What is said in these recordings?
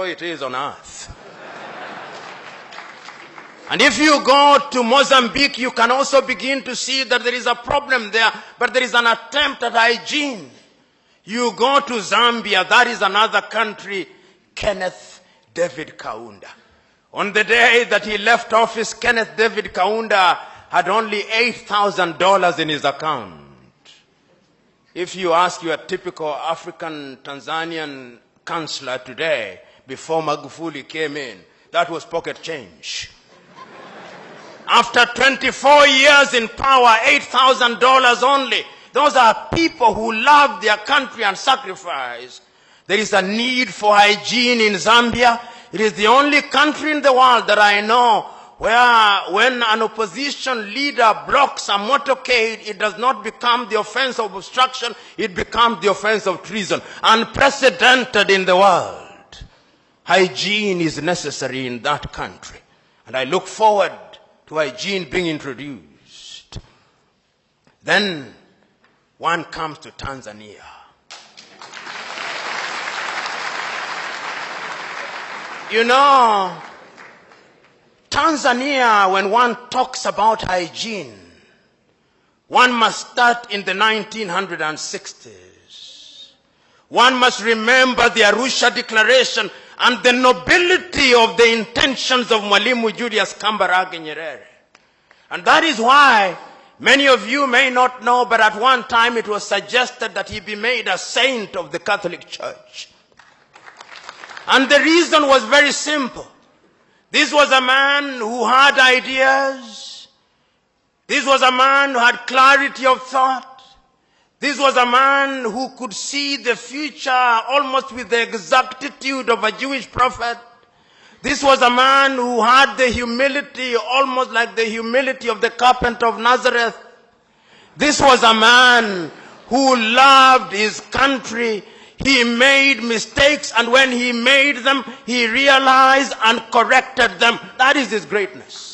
it is on earth. And if you go to Mozambique, you can also begin to see that there is a problem there, but there is an attempt at hygiene. You go to Zambia, that is another country, Kenneth David Kaunda. On the day that he left office, Kenneth David Kaunda had only $8,000 in his account. If you ask your typical African Tanzanian councillor today, before Magufuli came in, that was pocket change. After 24 years in power, $8,000 only. Those are people who love their country and sacrifice. There is a need for hygiene in Zambia. It is the only country in the world that I know where when an opposition leader blocks a motorcade, it does not become the offense of obstruction, it becomes the offense of treason. Unprecedented in the world. Hygiene is necessary in that country. And I look forward to hygiene being introduced. Then one comes to Tanzania. You know, Tanzania, when one talks about hygiene, one must start in the 1960s. One must remember the Arusha Declaration and the nobility of the intentions of Mwalimu Julius Kambarage Nyerere. And that is why many of you may not know, but at one time it was suggested that he be made a saint of the Catholic Church. And the reason was very simple. This was a man who had ideas. This was a man who had clarity of thought. This was a man who could see the future almost with the exactitude of a Jewish prophet. This was a man who had the humility, almost like the humility of the carpenter of Nazareth. This was a man who loved his country. He made mistakes, and when he made them, he realized and corrected them. That is his greatness.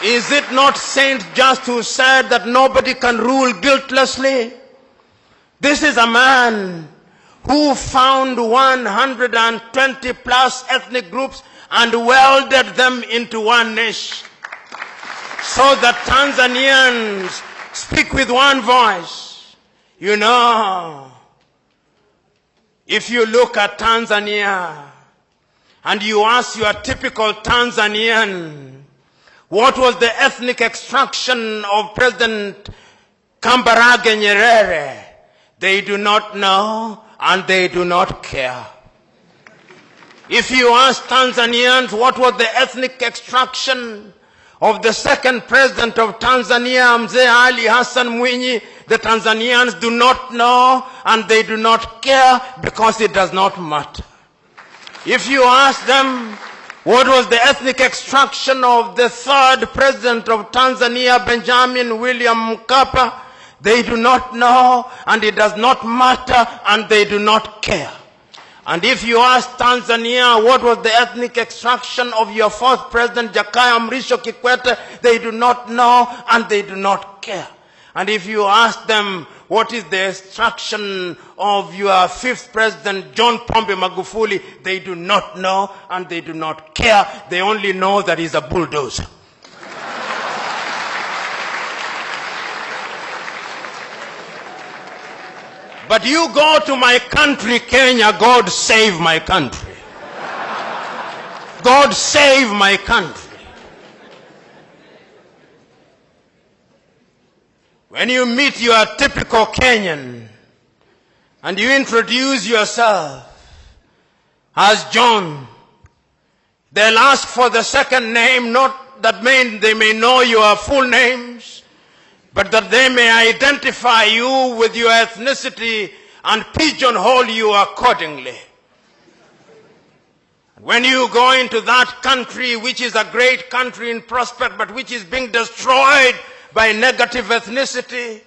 Is it not Saint Just who said that nobody can rule guiltlessly? This is a man who found 120 plus ethnic groups and welded them into one nation, so that Tanzanians speak with one voice. You know, if you look at Tanzania and you ask your typical Tanzanian, what was the ethnic extraction of President Kambarage Nyerere? They do not know and they do not care. If you ask Tanzanians what was the ethnic extraction of the second president of Tanzania, Mzee Ali Hassan Mwinyi, the Tanzanians do not know and they do not care because it does not matter. If you ask them what was the ethnic extraction of the third president of Tanzania, Benjamin William Mkapa, they do not know and it does not matter and they do not care. And if you ask Tanzania what was the ethnic extraction of your fourth president, Jakaya Mrisho Kikwete, they do not know and they do not care. And if you ask them what is the extraction of your fifth president, John Pombe Magufuli, they do not know and they do not care. They only know that he's a bulldozer. But you go to my country, Kenya, God save my country. God save my country. When you meet your typical Kenyan and you introduce yourself as John, they'll ask for the second name, not that they may know your full names, but that they may identify you with your ethnicity and pigeonhole you accordingly. When you go into that country, which is a great country in prospect, but which is being destroyed by negative ethnicity,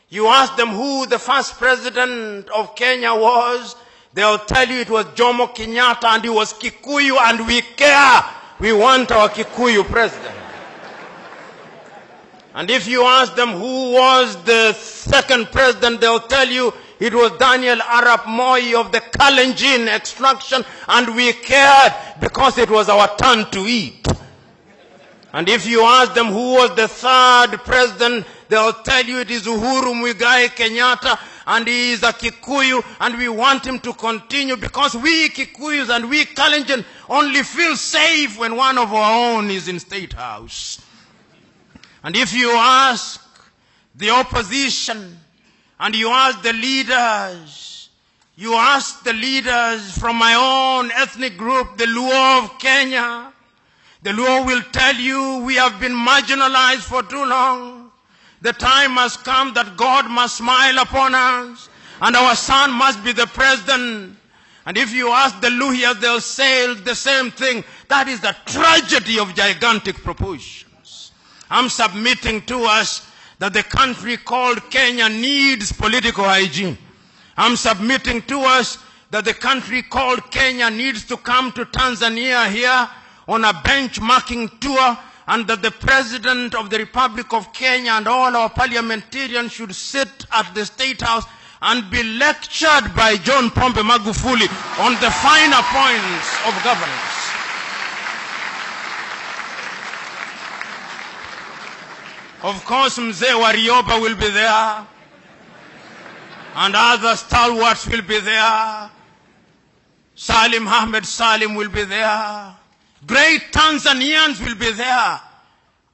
you ask them who the first president of Kenya was, they'll tell you it was Jomo Kenyatta and he was Kikuyu, and we care. We want our Kikuyu president. And if you ask them who was the second president, they'll tell you It was Daniel Arap Moi of the Kalenjin extraction, and we cared because it was our turn to eat. And if you ask them who was the third president, they'll tell you it is Uhuru Muigai Kenyatta, and he is a Kikuyu, and we want him to continue because we Kikuyus and we Kalenjin only feel safe when one of our own is in State House. And if you ask the opposition, and you ask the leaders from my own ethnic group, the Luo of Kenya, the Luo will tell you we have been marginalized for too long. The time has come that God must smile upon us, and our son must be the president. And if you ask the Luhyas, they'll say the same thing. That is a tragedy of gigantic proportions. I'm submitting to us that the country called Kenya needs political hygiene. I'm submitting to us that the country called Kenya needs to come to Tanzania here on a benchmarking tour, and that the President of the Republic of Kenya and all our parliamentarians should sit at the State House and be lectured by John Pombe Magufuli on the finer points of governance. Of course, Mzee Warioba will be there, and other stalwarts will be there. Salim Ahmed Salim will be there. Great Tanzanians will be there.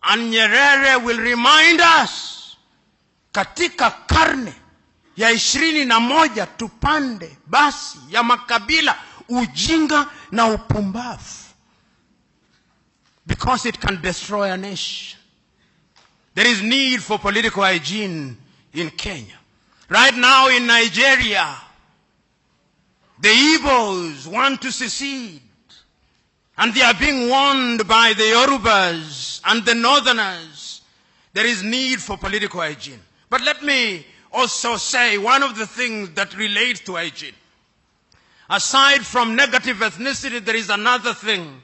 And Nyerere will remind us, katika karne ya 21 tupande basi ya makabila ujinga na upumbavu, because it can destroy a nation. There is need for political hygiene in Kenya. Right now in Nigeria, the Igbos want to secede, and they are being warned by the Yorubas and the Northerners. There is need for political hygiene. But let me also say one of the things that relates to hygiene. Aside from negative ethnicity, there is another thing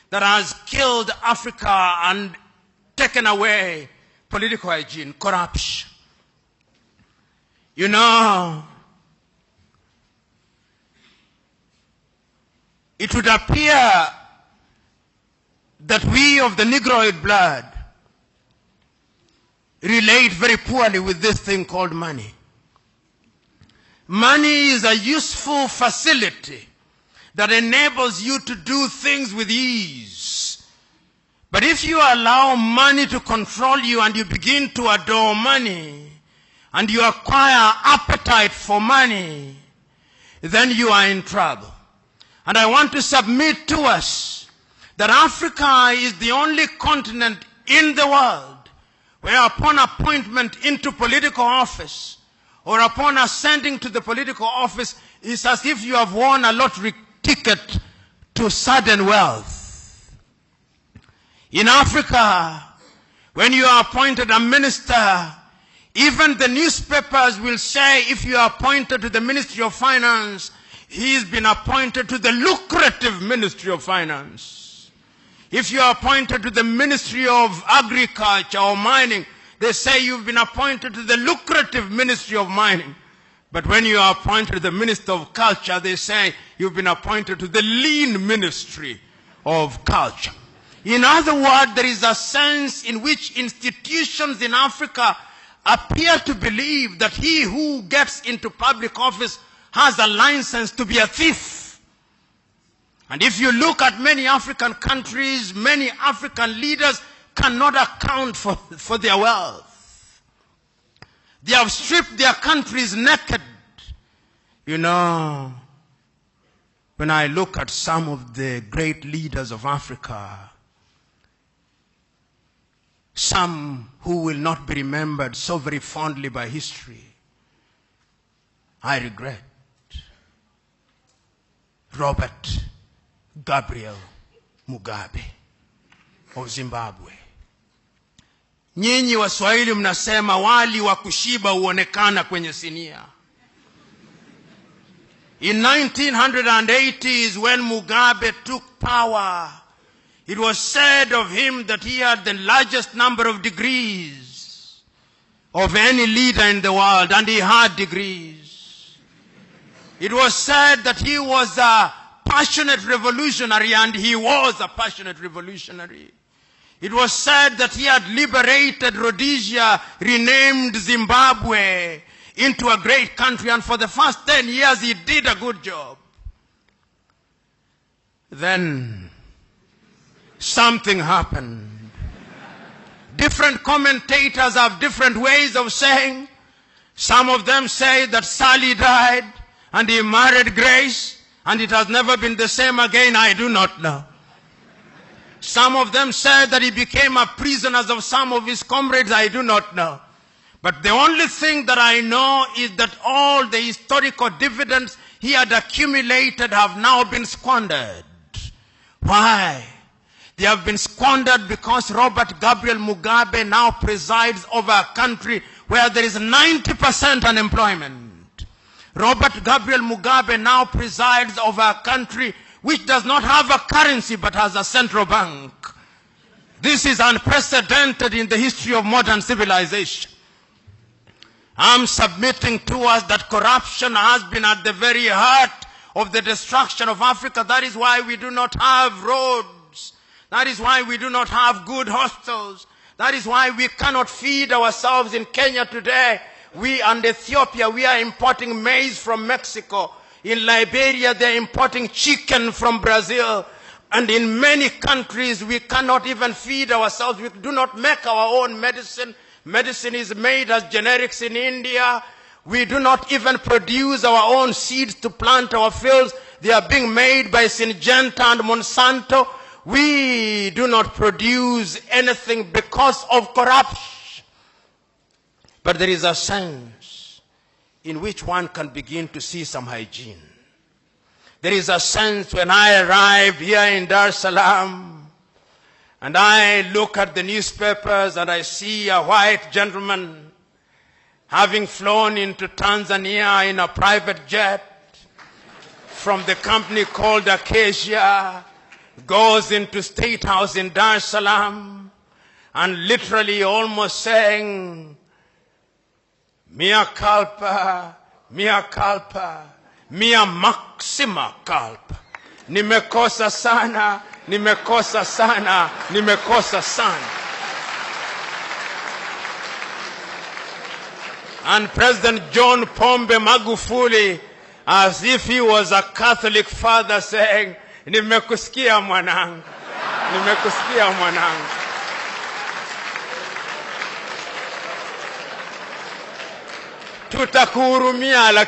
that has killed Africa and taken away political hygiene: corruption. You know, it would appear that we of the Negroid blood relate very poorly with this thing called money. Money is a useful facility that enables you to do things with ease. But if you allow money to control you and you begin to adore money and you acquire appetite for money, then you are in trouble. And I want to submit to us that Africa is the only continent in the world where upon appointment into political office or upon ascending to the political office, it's as if you have won a lottery ticket to sudden wealth. In Africa, when you are appointed a minister, even the newspapers will say if you are appointed to the Ministry of Finance, he's been appointed to the lucrative Ministry of Finance. If you are appointed to the Ministry of Agriculture or Mining, they say you've been appointed to the lucrative Ministry of Mining. But when you are appointed to the Minister of Culture, they say you've been appointed to the lean Ministry of Culture. In other words, there is a sense in which institutions in Africa appear to believe that he who gets into public office has a license to be a thief. And if you look at many African countries, many African leaders cannot account for their wealth. They have stripped their countries naked. You know, when I look at some of the great leaders of Africa, some who will not be remembered so very fondly by history, I regret. Robert Gabriel Mugabe of Zimbabwe. Nyinyi Waswahili mnasema wali wa kushiba huonekana kwenye sinia. In 1980s, when Mugabe took power, it was said of him that he had the largest number of degrees of any leader in the world, and he had degrees. It was said that he was a passionate revolutionary, and he was a passionate revolutionary. It was said that he had liberated Rhodesia, renamed Zimbabwe into a great country, and for the first 10 years he did a good job. Then something happened. Different commentators have different ways of saying. Some of them say that Sally died and he married Grace and it has never been the same again. I do not know. Some of them said that he became a prisoner of some of his comrades. I do not know. But the only thing that I know is that all the historical dividends he had accumulated have now been squandered. Why? They have been squandered because Robert Gabriel Mugabe now presides over a country where there is 90% unemployment. Robert Gabriel Mugabe now presides over a country which does not have a currency but has a central bank. This is unprecedented in the history of modern civilization. I'm submitting to us that corruption has been at the very heart of the destruction of Africa. That is why we do not have roads. That is why we do not have good hospitals. That is why we cannot feed ourselves in Kenya today. We and Ethiopia, we are importing maize from Mexico. In Liberia, they are importing chicken from Brazil. And in many countries, we cannot even feed ourselves. We do not make our own medicine. Medicine is made as generics in India. We do not even produce our own seeds to plant our fields. They are being made by Syngenta and Monsanto. We do not produce anything because of corruption. But there is a sense in which one can begin to see some hygiene. There is a sense when I arrived here in Dar es Salaam, and I look at the newspapers and I see a white gentleman having flown into Tanzania in a private jet from the company called Acacia, goes into State House in Dar es Salaam and literally almost saying, mea culpa, mea culpa, mea maxima culpa. Nimekosa sana, nimekosa sana, nimekosa sana. And President John Pombe Magufuli, as if he was a Catholic father, saying, nimekusikia mwanangu, nimekusikia mwanangu. Tutakuhurumia